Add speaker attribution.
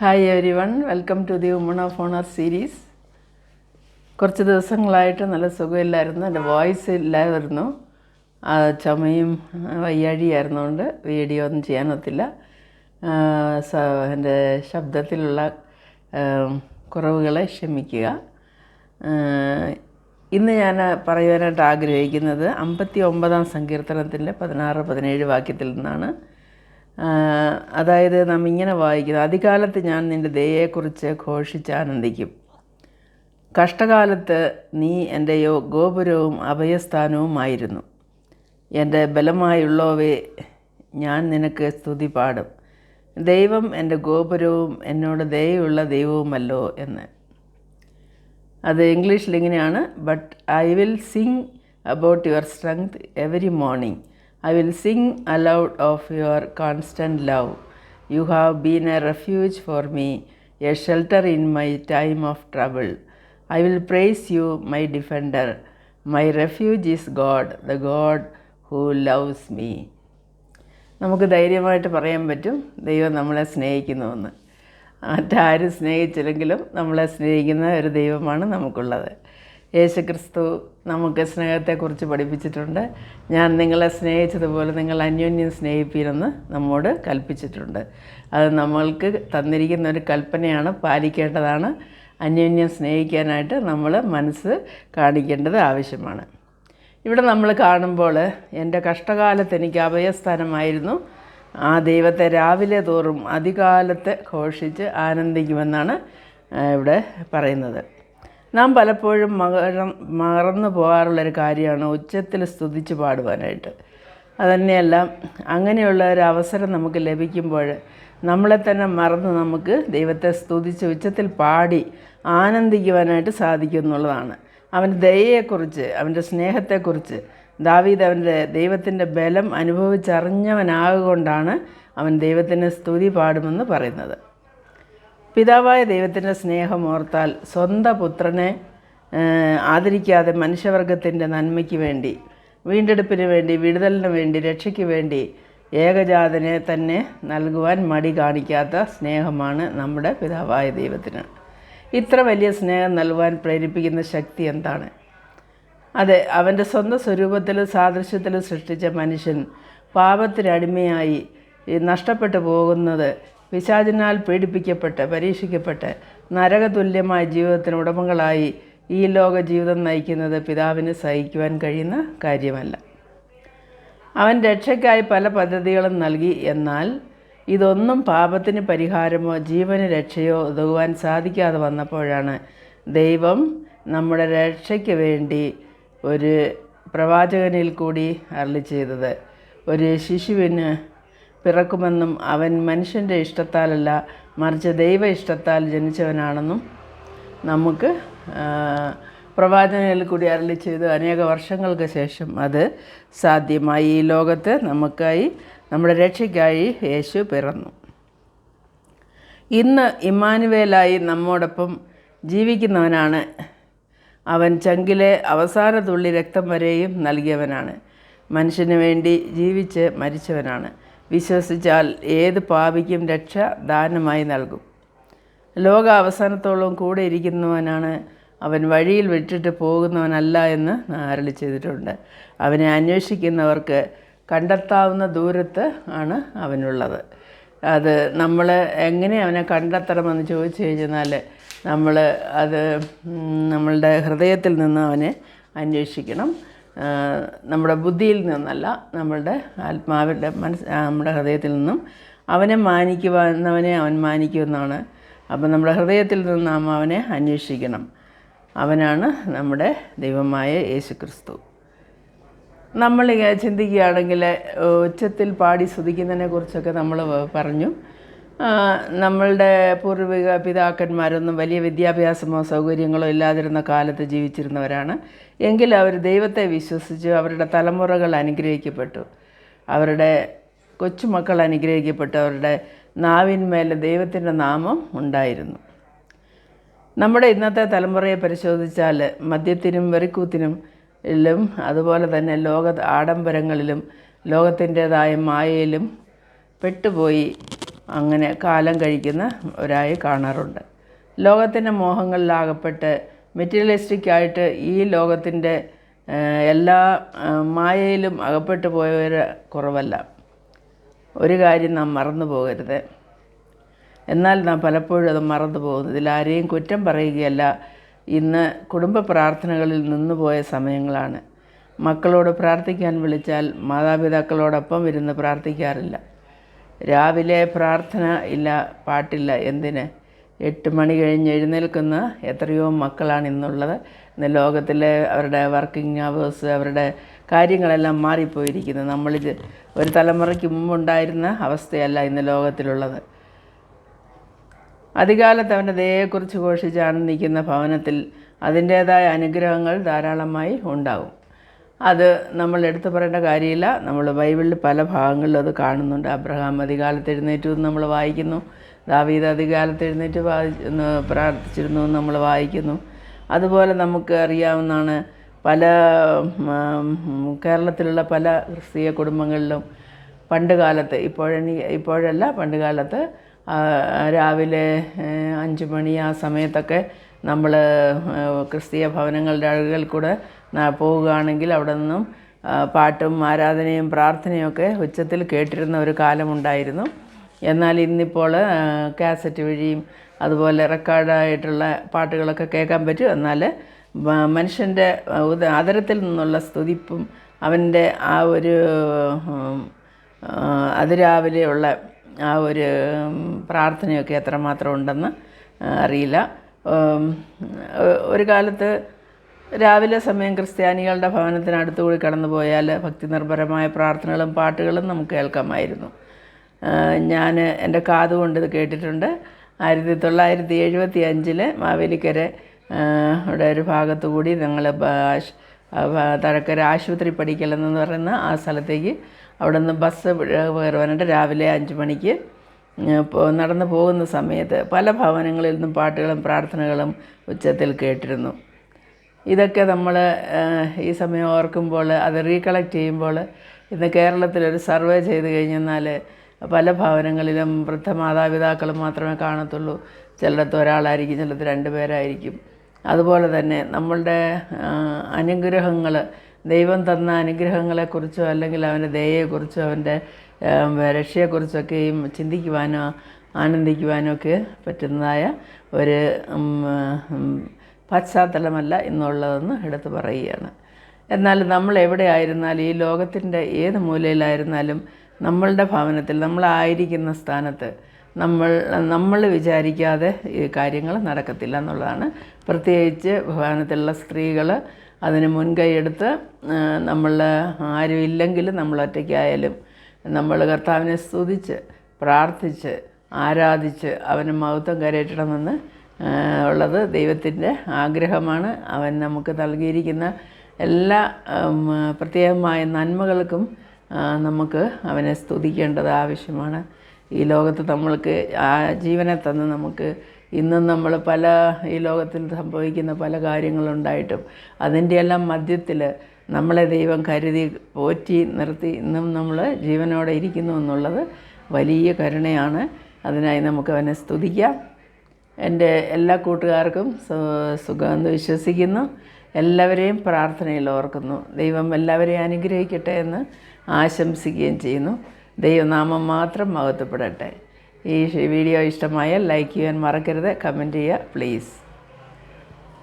Speaker 1: Hi everyone, welcome to the woman of honour series. കുറച്ച് ദിവസങ്ങളായിട്ട് നല്ല സുഖമില്ലായിരുന്നു, എൻ്റെ വോയിസ് ഇല്ലായിരുന്നു. ചുമയും വയ്യാഴിയായിരുന്നുകൊണ്ട് വീഡിയോ ഒന്നും ചെയ്യാനൊത്തില്ല. എൻ്റെ ശബ്ദത്തിലുള്ള കുറവുകളെ ക്ഷമിക്കുക. ഇന്ന് ഞാൻ പറയുവാനായിട്ട് ആഗ്രഹിക്കുന്നത് 59-ാം സങ്കീർത്തനത്തിൻ്റെ 16-17 വാക്യത്തിൽ നിന്നാണ്. അതായത് നാം ഇങ്ങനെ വായിക്കുന്നത്: അതികാലത്ത് ഞാൻ നിൻ്റെ ദയയെക്കുറിച്ച് ഘോഷിച്ചാനന്ദിക്കും. കഷ്ടകാലത്ത് നീ എൻ്റെ ഗോപുരവും അഭയസ്ഥാനവുമായിരുന്നു. എൻ്റെ ബലമായുള്ളവേ, ഞാൻ നിനക്ക് സ്തുതി പാടും. ദൈവം എൻ്റെ ഗോപുരവും എന്നോട് ദയയുള്ള ദൈവവുമല്ലോ എന്ന്. അത് ഇംഗ്ലീഷിൽ ഇങ്ങനെയാണ്: but I will Singh about your strength every morning. I will sing aloud of your constant love. You have been a refuge for me, a shelter in my time of trouble. I will praise you, my defender. My refuge is God, the God who loves me. നമുക്ക് ധൈര്യമായിട്ട് പറയാൻ പറ്റും, ദൈവം നമ്മളെ സ്നേഹിക്കുന്നുവെന്ന്. മറ്റാരും സ്നേഹിച്ചില്ലെങ്കിലും നമ്മളെ സ്നേഹിക്കുന്ന ഒരു ദൈവമാണ് നമുക്കുള്ളത്. യേശുക്രിസ്തു നമുക്ക് സ്നേഹത്തെക്കുറിച്ച് പഠിപ്പിച്ചിട്ടുണ്ട്. ഞാൻ നിങ്ങളെ സ്നേഹിച്ചതുപോലെ നിങ്ങൾ അന്യോന്യം സ്നേഹിപ്പീരെന്ന് നമ്മോട് കൽപ്പിച്ചിട്ടുണ്ട്. അത് നമ്മൾക്ക് തന്നിരിക്കുന്ന ഒരു കൽപ്പനയാണ്, പാലിക്കേണ്ടതാണ്. അന്യോന്യം സ്നേഹിക്കാനായിട്ട് നമ്മൾ മനസ്സ് കാണിക്കേണ്ടത് ആവശ്യമാണ്. ഇവിടെ നമ്മൾ കാണുമ്പോൾ എൻ്റെ കഷ്ടകാലത്ത് എനിക്ക് അഭയസ്ഥാനമായിരുന്നു. ആ ദൈവത്തെ രാവിലെ തോറും അതികാലത്ത് ഘോഷിച്ച് ആനന്ദിക്കുമെന്നാണ് ഇവിടെ പറയുന്നത്. നാം പലപ്പോഴും മറന്നു പോകാറുള്ളൊരു കാര്യമാണ് ഉച്ചത്തിൽ സ്തുതിച്ച് പാടുവാനായിട്ട്. അതുതന്നെയല്ല, അങ്ങനെയുള്ള ഒരു അവസരം നമുക്ക് ലഭിക്കുമ്പോൾ നമ്മളെ തന്നെ മറന്ന് നമുക്ക് ദൈവത്തെ സ്തുതിച്ച് ഉച്ചത്തിൽ പാടി ആനന്ദിക്കുവാനായിട്ട് സാധിക്കും എന്നുള്ളതാണ്. അവൻ്റെ ദയയെക്കുറിച്ച്, അവൻ്റെ സ്നേഹത്തെക്കുറിച്ച് ദാവീദ് അവൻ്റെ ദൈവത്തിൻ്റെ ബലം അനുഭവിച്ചറിഞ്ഞവനാകൊണ്ടാണ് അവൻ ദൈവത്തിന് സ്തുതി പാടുമെന്ന് പറയുന്നത്. പിതാവായ ദൈവത്തിൻ്റെ സ്നേഹം ഓർത്താൽ സ്വന്തം പുത്രനെ ആദരിക്കാതെ മനുഷ്യവർഗത്തിൻ്റെ നന്മയ്ക്ക് വേണ്ടി, വീണ്ടെടുപ്പിന് വേണ്ടി, വിടുതലിന് വേണ്ടി, രക്ഷയ്ക്ക് വേണ്ടി ഏകജാതനെ തന്നെ നൽകുവാൻ മടി കാണിക്കാത്ത സ്നേഹമാണ് നമ്മുടെ പിതാവായ ദൈവത്തിന്. ഇത്ര വലിയ സ്നേഹം നൽകുവാൻ പ്രേരിപ്പിക്കുന്ന ശക്തി എന്താണ്? അതെ, അവൻ്റെ സ്വന്തം സ്വരൂപത്തിലും സാദൃശ്യത്തിലും സൃഷ്ടിച്ച മനുഷ്യൻ പാപത്തിനടിമയായി നഷ്ടപ്പെട്ടു പോകുന്നത്, പിശാചിനാൽ പീഡിപ്പിക്കപ്പെട്ട് പരീക്ഷിക്കപ്പെട്ട് നരകതുല്യമായ ജീവിതത്തിന് ഉടമകളായി ഈ ലോക ജീവിതം നയിക്കുന്നത് പിതാവിന് സഹിക്കുവാൻ കഴിയുന്ന കാര്യമല്ല. അവൻ രക്ഷയ്ക്കായി പല പദ്ധതികളും നൽകി. എന്നാൽ ഇതൊന്നും പാപത്തിന് പരിഹാരമോ ജീവന് രക്ഷയോ ഉതകുവാൻ സാധിക്കാതെ വന്നപ്പോഴാണ് ദൈവം നമ്മുടെ രക്ഷയ്ക്ക് വേണ്ടി ഒരു പ്രവാചകനിൽ കൂടി അരുളി ചെയ്തത്. ഒരു ശിശുവിന് പിറക്കുമെന്നും അവൻ മനുഷ്യൻ്റെ ഇഷ്ടത്താലല്ല മറിച്ച് ദൈവ ഇഷ്ടത്താൽ ജനിച്ചവനാണെന്നും നമുക്ക് പ്രവാചകനിൽ കൂടി അരുളി ചെയ്ത് അനേക വർഷങ്ങൾക്ക് ശേഷം അത് സാധ്യമായി. ഈ ലോകത്ത് നമുക്കായി, നമ്മുടെ രക്ഷയ്ക്കായി യേശു പിറന്നു. ഇന്ന് ഇമ്മാനുവേലായി നമ്മോടൊപ്പം ജീവിക്കുന്നവനാണ്. അവൻ ചങ്കിലെ അവസാന തുള്ളി രക്തം വരെയും നൽകിയവനാണ്. മനുഷ്യന് വേണ്ടി ജീവിച്ച് മരിച്ചവനാണ്. വിശ്വസിച്ചാൽ ഏത് പാപിക്കും രക്ഷ ദാനമായി നൽകും. ലോക അവസാനത്തോളം കൂടെ ഇരിക്കുന്നവനാണ് അവൻ, വഴിയിൽ വിട്ടിട്ട് പോകുന്നവനല്ല എന്ന് അരുളി ചെയ്തിട്ടുണ്ട്. അവനെ അന്വേഷിക്കുന്നവർക്ക് കണ്ടെത്താവുന്ന ദൂരത്ത് ആണ് അവനുള്ളത്. അത് നമ്മൾ എങ്ങനെ അവനെ കണ്ടെത്തണമെന്ന് ചോദിച്ചു കഴിഞ്ഞാൽ നമ്മൾ അത് നമ്മളുടെ ഹൃദയത്തിൽ നിന്ന് അവനെ അന്വേഷിക്കണം. നമ്മുടെ ബുദ്ധിയിൽ നിന്നല്ല, നമ്മളുടെ ആത്മാവിൻ്റെ നമ്മുടെ ഹൃദയത്തിൽ നിന്നും അവനെ മാനിക്കുവാനവനെ അവൻ മാനിക്കുമെന്നാണ്. അപ്പം നമ്മുടെ ഹൃദയത്തിൽ നിന്ന് നാം അവനെ അന്വേഷിക്കണം. അവനാണ് നമ്മുടെ ദൈവമായ യേശുക്രിസ്തു. നമ്മൾ ചിന്തിക്കുകയാണെങ്കിൽ ഉച്ചത്തിൽ പാടി സ്തുതിക്കുന്നതിനെ കുറിച്ചൊക്കെ നമ്മൾ പറഞ്ഞു. നമ്മളുടെ പൂർവിക പിതാക്കന്മാരൊന്നും വലിയ വിദ്യാഭ്യാസമോ സൗകര്യങ്ങളോ ഇല്ലാതിരുന്ന കാലത്ത് ജീവിച്ചിരുന്നവരാണ്. എങ്കിലും അവർ ദൈവത്തെ വിശ്വസിച്ച് അവരുടെ തലമുറകൾ അനുഗ്രഹിക്കപ്പെട്ടു. അവരുടെ കൊച്ചുമക്കൾ അനുഗ്രഹിക്കപ്പെട്ടു. അവരുടെ നാവിന്മേൽ ദൈവത്തിൻ്റെ നാമം ഉണ്ടായിരുന്നു. നമ്മുടെ ഇന്നത്തെ തലമുറയെ പരിശോധിച്ചാൽ മദ്യത്തിനും വെറിക്കൂത്തിനും അതുപോലെ തന്നെ ലോക ആഡംബരങ്ങളിലും ലോകത്തിൻ്റേതായ മായയിലും പെട്ടുപോയി അങ്ങനെ കാലം കഴിക്കുന്നവരായി കാണാറുണ്ട്. ലോകത്തിൻ്റെ മോഹങ്ങളിലാകപ്പെട്ട് മെറ്റീരിയലിസ്റ്റിക്കായിട്ട് ഈ ലോകത്തിൻ്റെ എല്ലാ മായയിലും അകപ്പെട്ടു പോയവർ കുറവല്ല. ഒരു കാര്യം നാം മറന്നു പോകരുത്. എന്നാൽ നാം പലപ്പോഴും അത് മറന്നു പോകുന്നു. ഇതിലാരെയും കുറ്റം പറയുകയല്ല. ഇന്ന് കുടുംബ പ്രാർത്ഥനകളിൽ നിന്നുപോയ സമയങ്ങളാണ്. മക്കളോട് പ്രാർത്ഥിക്കാൻ വിളിച്ചാൽ മാതാപിതാക്കളോടൊപ്പം ഇരുന്ന് പ്രാർത്ഥിക്കാറില്ല. രാവിലെ പ്രാർത്ഥന ഇല്ല, പാട്ടില്ല. എന്തിന്? 8 മണി കഴിഞ്ഞ് എഴുന്നേൽക്കുന്ന എത്രയോ മക്കളാണ് ഇന്നുള്ളത്. ഇന്ന് ലോകത്തിലെ അവരുടെ വർക്കിംഗ് അവേഴ്സ്, അവരുടെ കാര്യങ്ങളെല്ലാം മാറിപ്പോയിരിക്കുന്നു. നമ്മളിത് ഒരു തലമുറയ്ക്ക് മുമ്പുണ്ടായിരുന്ന അവസ്ഥയല്ല ഇന്ന് ലോകത്തിലുള്ളത്. അധികാലത്ത് അവൻ്റെ ദയയെക്കുറിച്ച് ഘോഷിച്ച് ആനന്ദിക്കുന്ന ഭവനത്തിൽ അതിൻ്റേതായ അനുഗ്രഹങ്ങൾ ധാരാളമായി ഉണ്ടാകും. അത് നമ്മൾ എടുത്തു പറയേണ്ട കാര്യമില്ല. നമ്മൾ ബൈബിളിൽ പല ഭാഗങ്ങളിലും അത് കാണുന്നുണ്ട്. അബ്രഹാം അധികാലത്ത് എഴുന്നേറ്റു എന്ന് നമ്മൾ വായിക്കുന്നു. ദാവീദ് അധികാലത്ത് എഴുന്നേറ്റ് പ്രാർത്ഥിച്ചിരുന്നു എന്ന് നമ്മൾ വായിക്കുന്നു. അതുപോലെ നമുക്ക് അറിയാവുന്നതാണ് പല കേരളത്തിലുള്ള പല ക്രിസ്തീയ കുടുംബങ്ങളിലും പണ്ട് കാലത്ത്, ഇപ്പോഴല്ല, പണ്ട് കാലത്ത് രാവിലെ 5 മണി ആ സമയത്തൊക്കെ നമ്മൾ ക്രിസ്തീയ ഭവനങ്ങളുടെ അഴകിൽ കൂടെ പോവുകയാണെങ്കിൽ അവിടെ നിന്നും പാട്ടും ആരാധനയും പ്രാർത്ഥനയൊക്കെ ഉച്ചത്തിൽ കേട്ടിരുന്ന ഒരു കാലമുണ്ടായിരുന്നു. എന്നാൽ ഇന്നിപ്പോൾ കാസറ്റ് വഴിയും അതുപോലെ റെക്കോർഡായിട്ടുള്ള പാട്ടുകളൊക്കെ കേൾക്കാൻ പറ്റും. എന്നാൽ മനുഷ്യൻ്റെ അതരത്തിൽ നിന്നുള്ള സ്തുതിപ്പും അവൻ്റെ ആ ഒരു അതിരാവിലെയുള്ള ആ ഒരു പ്രാർത്ഥനയൊക്കെ എത്രമാത്രം ഉണ്ടെന്ന് അറിയില്ല. ഒരു കാലത്ത് രാവിലെ സമയം ക്രിസ്ത്യാനികളുടെ ഭവനത്തിനടുത്തുകൂടി കടന്നു പോയാൽ ഭക്തി നിർഭരമായ പ്രാർത്ഥനകളും പാട്ടുകളും നമുക്ക് കേൾക്കാമായിരുന്നു. ഞാൻ എൻ്റെ കാതുകൊണ്ട് ഇത് കേട്ടിട്ടുണ്ട്. 1975 മാവേലിക്കര ഇവിടെ ഒരു ഭാഗത്തു കൂടി ഞങ്ങൾ തഴക്കര ആശുപത്രി പടിക്കൽ എന്ന് പറയുന്ന ആ സ്ഥലത്തേക്ക് അവിടെ നിന്ന് ബസ് കയറുവാനായിട്ട് രാവിലെ 5 മണിക്ക് നടന്നു പോകുന്ന സമയത്ത് പല ഭവനങ്ങളിൽ നിന്നും പാട്ടുകളും പ്രാർത്ഥനകളും ഉച്ചത്തിൽ കേട്ടിരുന്നു. ഇതൊക്കെ നമ്മൾ ഈ സമയം ഓർക്കുമ്പോൾ, അത് റീകളക്ട് ചെയ്യുമ്പോൾ, ഇന്ന് കേരളത്തിലൊരു സർവേ ചെയ്ത് കഴിഞ്ഞെന്നാൽ പല ഭവനങ്ങളിലും വൃദ്ധ മാതാപിതാക്കൾ മാത്രമേ കാണത്തുള്ളൂ. ചിലടത്ത് ഒരാളായിരിക്കും, ചിലടത്ത് 2 പേരായിരിക്കും. അതുപോലെ തന്നെ നമ്മളുടെ അനുഗ്രഹങ്ങൾ, ദൈവം തന്ന അനുഗ്രഹങ്ങളെക്കുറിച്ചോ അല്ലെങ്കിൽ അവൻ്റെ ദയയെക്കുറിച്ചോ അവൻ്റെ രക്ഷയെക്കുറിച്ചൊക്കെയും ചിന്തിക്കുവാനോ ആനന്ദിക്കുവാനോ ഒക്കെ പറ്റുന്നതായ ഒരു പശ്ചാത്തലമല്ല ഇന്നുള്ളതെന്ന് എടുത്തു പറയുകയാണ്. എന്നാൽ നമ്മൾ എവിടെ ആയിരുന്നാലും, ഈ ലോകത്തിൻ്റെ ഏത് മൂലയിലായിരുന്നാലും, നമ്മളുടെ ഭവനത്തിൽ നമ്മളായിരിക്കുന്ന സ്ഥാനത്ത് നമ്മൾ വിചാരിക്കാതെ ഈ കാര്യങ്ങൾ നടക്കത്തില്ല എന്നുള്ളതാണ്. പ്രത്യേകിച്ച് ഭവനത്തിലുള്ള സ്ത്രീകൾ അതിന് മുൻകൈ എടുത്ത് നമ്മൾ ആരും ഇല്ലെങ്കിലും നമ്മൾ ഒറ്റയ്ക്കായാലും നമ്മൾ കർത്താവിനെ സ്തുതിച്ച് പ്രാർത്ഥിച്ച് ആരാധിച്ച് അവന് മഹത്വം കരയറ്റണമെന്ന് ഉള്ളത് ദൈവത്തിൻ്റെ ആഗ്രഹമാണ്. അവൻ നമുക്ക് നൽകിയിരിക്കുന്ന എല്ലാ പ്രത്യേകമായ നന്മകൾക്കും നമുക്ക് അവനെ സ്തുതിക്കേണ്ടത് ആവശ്യമാണ്. ഈ ലോകത്ത് നമ്മൾക്ക് ആ ജീവനെ തന്ന് നമുക്ക് ഇന്നും നമ്മൾ ഈ ലോകത്തിൽ സംഭവിക്കുന്ന പല കാര്യങ്ങളുണ്ടായിട്ടും അതിൻ്റെ എല്ലാം മധ്യത്തിൽ നമ്മളെ ദൈവം കരുതി പോറ്റി നിർത്തി ഇന്നും നമ്മൾ ജീവനോടെ ഇരിക്കുന്നു എന്നുള്ളത് വലിയ കരുണയാണ്. അതിനായി നമുക്ക് അവനെ സ്തുതിക്കാം. എൻ്റെ എല്ലാ കൂട്ടുകാർക്കും സുഖമെന്ന് വിശ്വസിക്കുന്നു. എല്ലാവരെയും പ്രാർത്ഥനയിൽ ഓർക്കുന്നു. ദൈവം എല്ലാവരെയും അനുഗ്രഹിക്കട്ടെ എന്ന് ആശംസിക്കുകയും ചെയ്യുന്നു. ദൈവനാമം മാത്രം മഹത്വപ്പെടട്ടെ. ഈ വീഡിയോ ഇഷ്ടമായാൽ ലൈക്ക് ചെയ്യാൻ മറക്കരുത്. കമൻറ്റ് ചെയ്യുക പ്ലീസ്.